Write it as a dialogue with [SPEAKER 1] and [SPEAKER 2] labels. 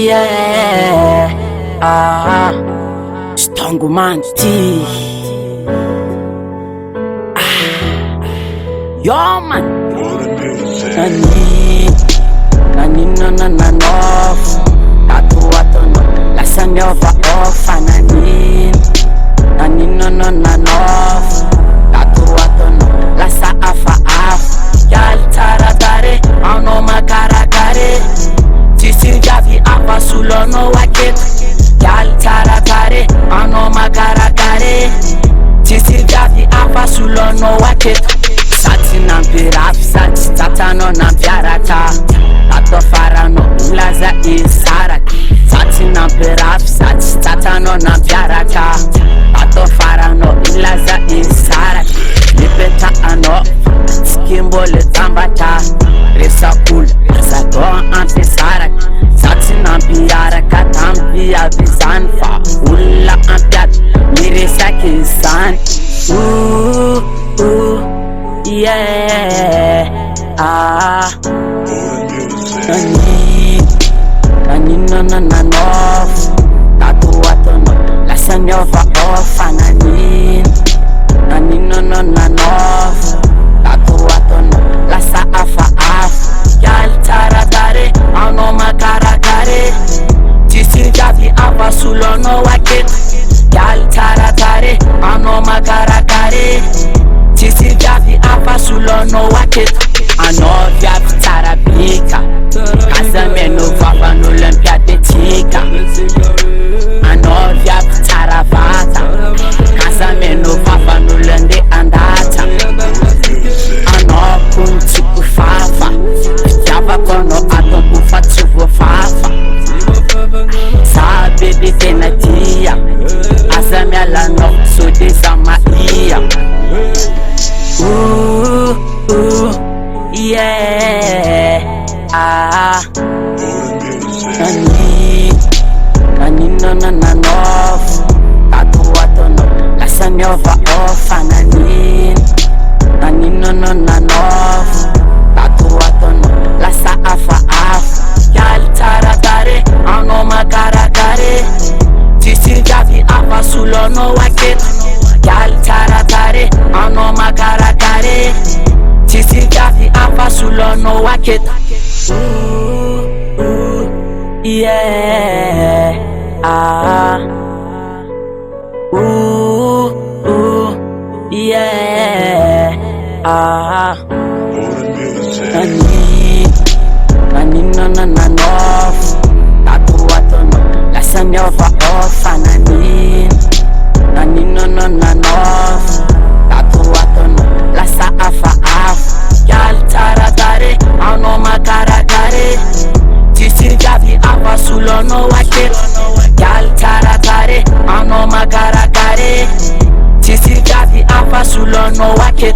[SPEAKER 1] Yeah, Stongo Manti. Yo man, nani na nof, tatu watono, la sanyova ofa nani na nof, tatu watono, la sa afa yal taratare, ano makarakare, tisi javi apa sulono waket, yal taratare, ano makarakare, tisi javi apa sulono waket. Sati nampirafi, sati tatano nampiarata, tato farano ulaza isaraki. Sati nampirafi, sati tatano nampiarata, tato farano ulaza isaraki. Lipeta ano, skimbo le tambata, resa kula, resa doa ampisaraki. Sati nampiaraka, tampia bizanfa, ula ampiat, miresa kisan. Yeah, nani na nof, tatu watono, la sanyova ofa nani na nof, tatu watono, la sa afa yal taratare, ano makarakare, tisi javi apa sulono waket, yal taratare, ano makarakare, tisi javi apa sulono waket, ano javi tarabika, kasa meno vava no lempia tetika, ano javi taravata, kasa meno vava no lende andata, ano kunti kufafa, java kono ato kufatu kufafa, sabe de tenatia, asa miala no so de samaia. Yeah, nani na nof, tatu watono, la sanyova ofa nani na nof, tatu watono, la sa afa yal taratare, ano makarakare, tisi javi apa sulono waket, yal taratare, ano makarakare, tisi javi apa sulono waket. Yeah, yeah, nani na nof, tatu watono, la sanyova ofa nani na nof, tatu watono, la sa afa yal taratare, ano makarakare, tisi javi apa sulono waket, yal taratare, ano makarakare, tisi javi apa sulono waket.